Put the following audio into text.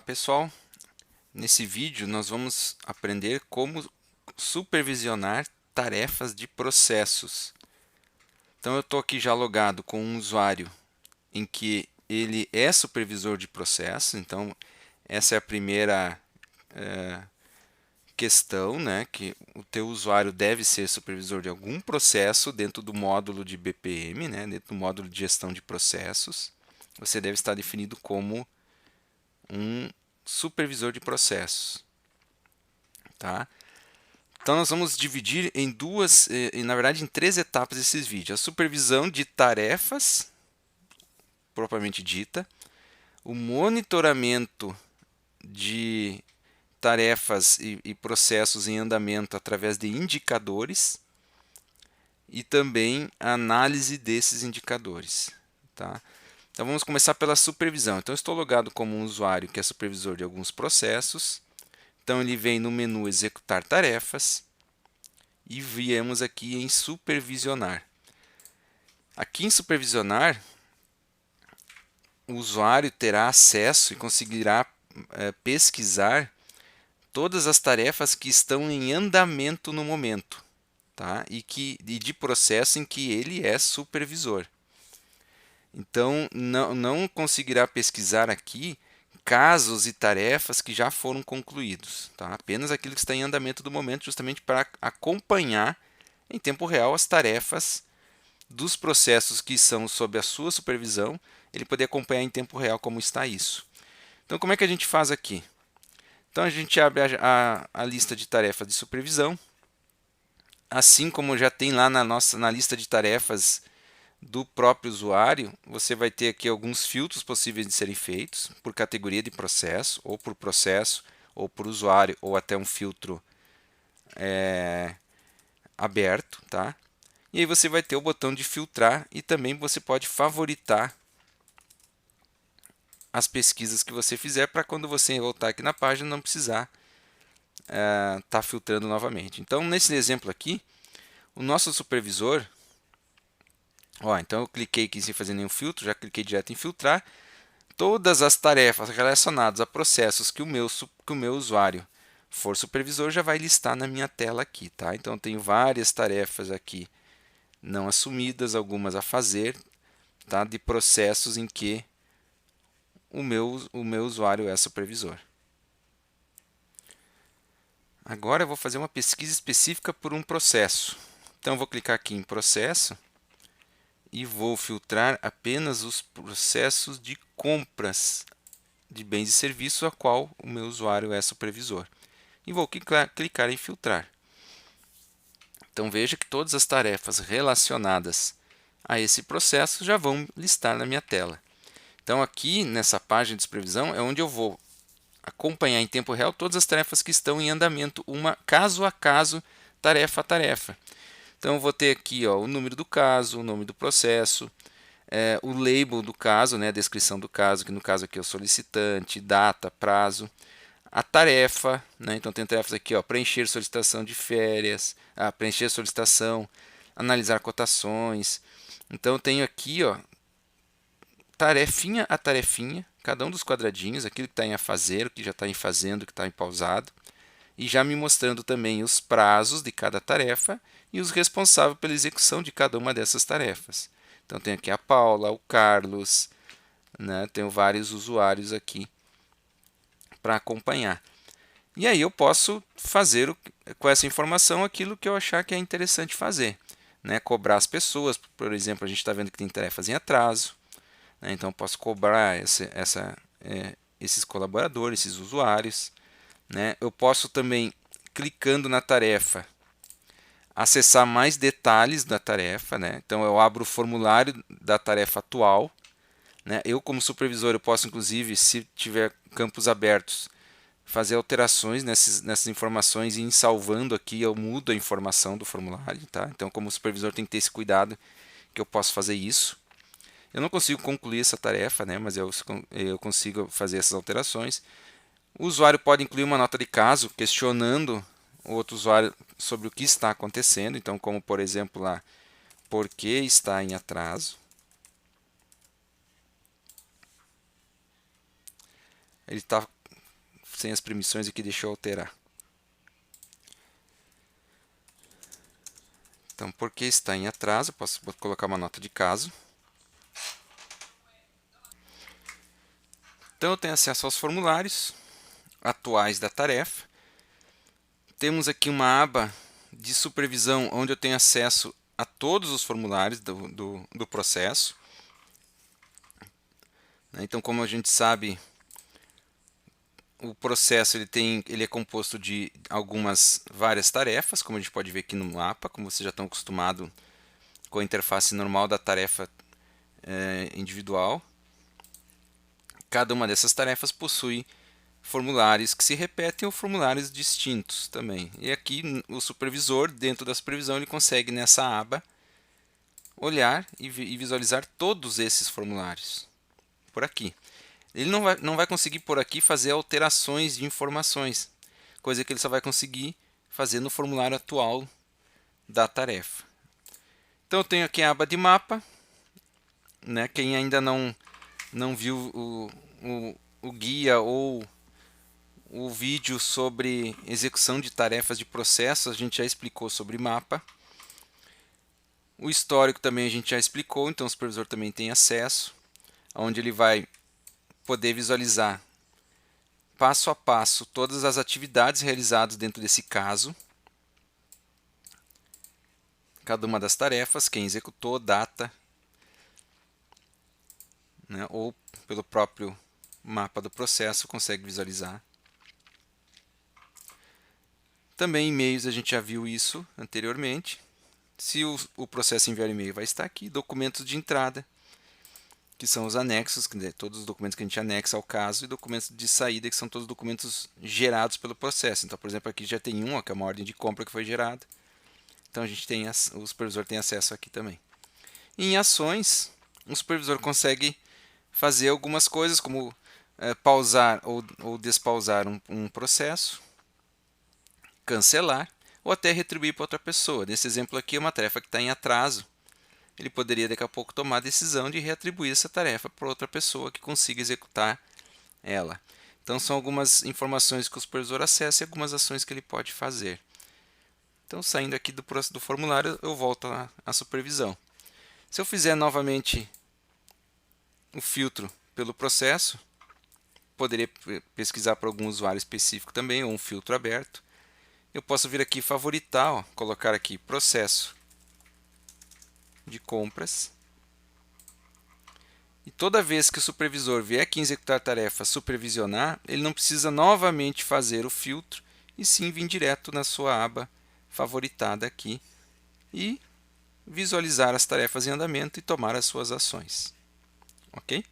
pessoal, nesse vídeo nós vamos aprender como supervisionar tarefas de processos. Então eu estou aqui já logado com um usuário em que ele é supervisor de processo, então essa é a primeira questão, né, que o teu usuário deve ser supervisor de algum processo dentro do módulo de BPM, né, dentro do módulo de gestão de processos. Você deve estar definido como um supervisor de processos, tá? Então nós vamos dividir em na verdade em três etapas esses vídeos. A supervisão de tarefas, propriamente dita, o monitoramento de tarefas e processos em andamento através de indicadores e também a análise desses indicadores, tá? Então vamos começar pela supervisão. Então eu estou logado como um usuário que é supervisor de alguns processos. Então ele vem no menu executar tarefas e viemos aqui em supervisionar. Aqui em supervisionar, o usuário terá acesso e conseguirá pesquisar todas as tarefas que estão em andamento no momento, tá? E de processo em que ele é supervisor. Então, não conseguirá pesquisar aqui casos e tarefas que já foram concluídos, tá? Apenas aquilo que está em andamento do momento, justamente para acompanhar em tempo real as tarefas dos processos que são sob a sua supervisão, ele poder acompanhar em tempo real como está isso. Então, como é que a gente faz aqui? Então, a gente abre a lista de tarefas de supervisão, assim como já tem lá na lista de tarefas do próprio usuário, você vai ter aqui alguns filtros possíveis de serem feitos por categoria de processo, ou por usuário, ou até um filtro aberto, tá? E aí você vai ter o botão de filtrar e também você pode favoritar as pesquisas que você fizer para quando você voltar aqui na página não precisar estar filtrando novamente. Então, nesse exemplo aqui, o nosso supervisor, então eu cliquei aqui sem fazer nenhum filtro, já cliquei direto em filtrar. Todas as tarefas relacionadas a processos que o meu usuário for supervisor já vai listar na minha tela aqui, tá? Então eu tenho várias tarefas aqui não assumidas, algumas a fazer, tá? De processos em que o meu usuário é supervisor. Agora eu vou fazer uma pesquisa específica por um processo. Então eu vou clicar aqui em processo e vou filtrar apenas os processos de compras de bens e serviços a qual o meu usuário é supervisor. E vou clicar em filtrar. Então veja que todas as tarefas relacionadas a esse processo já vão listar na minha tela. Então aqui nessa página de supervisão é onde eu vou acompanhar em tempo real todas as tarefas que estão em andamento, uma caso a caso, tarefa a tarefa. Então eu vou ter aqui o número do caso, o nome do processo, o label do caso, né, a descrição do caso, que no caso aqui é o solicitante, data, prazo, a tarefa, né, então tem tarefas aqui, preencher solicitação de férias, preencher solicitação, analisar cotações. Então eu tenho aqui, tarefinha a tarefinha, cada um dos quadradinhos, aquilo que está em a fazer, o que já está em fazendo, o que está em pausado, e já me mostrando também os prazos de cada tarefa e os responsáveis pela execução de cada uma dessas tarefas. Então tem aqui a Paula, o Carlos, né? Tenho vários usuários aqui para acompanhar. E aí eu posso fazer com essa informação aquilo que eu achar que é interessante fazer, né? Cobrar as pessoas, por exemplo, a gente está vendo que tem tarefas em atraso, né? Então eu posso cobrar esses colaboradores, esses usuários, né? Eu posso também, clicando na tarefa, acessar mais detalhes da tarefa, né? Então eu abro o formulário da tarefa atual, né? Eu como supervisor eu posso inclusive, se tiver campos abertos, fazer alterações nessas informações e em salvando aqui eu mudo a informação do formulário, tá? Então como supervisor tem que ter esse cuidado que eu posso fazer isso. Eu não consigo concluir essa tarefa, né? Mas eu consigo fazer essas alterações. O usuário pode incluir uma nota de caso questionando o outro usuário sobre o que está acontecendo. Então, como por exemplo lá, por que está em atraso? Ele está sem as permissões aqui, deixa eu alterar. Então, porque está em atraso, vou colocar uma nota de caso. Então, eu tenho acesso aos formulários atuais da tarefa. Temos aqui uma aba de supervisão, onde eu tenho acesso a todos os formulários do processo. Então, como a gente sabe, o processo ele é composto de várias tarefas, como a gente pode ver aqui no mapa, como vocês já estão acostumados com a interface normal da tarefa individual. Cada uma dessas tarefas possui formulários que se repetem ou formulários distintos também. E aqui o supervisor, dentro da supervisão, ele consegue nessa aba olhar e visualizar todos esses formulários por aqui. Ele não vai conseguir por aqui fazer alterações de informações, coisa que ele só vai conseguir fazer no formulário atual da tarefa. Então eu tenho aqui a aba de mapa, né? Quem ainda não viu o guia ou o vídeo sobre execução de tarefas de processos, a gente já explicou sobre mapa. O histórico também a gente já explicou, então o supervisor também tem acesso, onde ele vai poder visualizar passo a passo todas as atividades realizadas dentro desse caso, cada uma das tarefas, quem executou, data, né, ou pelo próprio mapa do processo consegue visualizar. Também e-mails, a gente já viu isso anteriormente. Se o processo enviar e-mail, vai estar aqui. Documentos de entrada, que são os anexos, todos os documentos que a gente anexa ao caso, e documentos de saída, que são todos os documentos gerados pelo processo. Então, por exemplo, aqui já tem que é uma ordem de compra que foi gerada. Então, o supervisor tem acesso aqui também. E em ações, o supervisor consegue fazer algumas coisas, como pausar ou despausar um processo, cancelar, ou até retribuir para outra pessoa. Nesse exemplo aqui é uma tarefa que está em atraso. Ele poderia daqui a pouco tomar a decisão de reatribuir essa tarefa para outra pessoa que consiga executar ela. Então são algumas informações que o supervisor acessa e algumas ações que ele pode fazer. Então, saindo aqui do formulário, eu volto à supervisão. Se eu fizer novamente o filtro pelo processo, poderia pesquisar por algum usuário específico também, ou um filtro aberto. Eu posso vir aqui favoritar, colocar aqui processo de compras. E toda vez que o supervisor vier aqui em executar a tarefa supervisionar, ele não precisa novamente fazer o filtro, e sim vir direto na sua aba favoritada aqui e visualizar as tarefas em andamento e tomar as suas ações. Ok?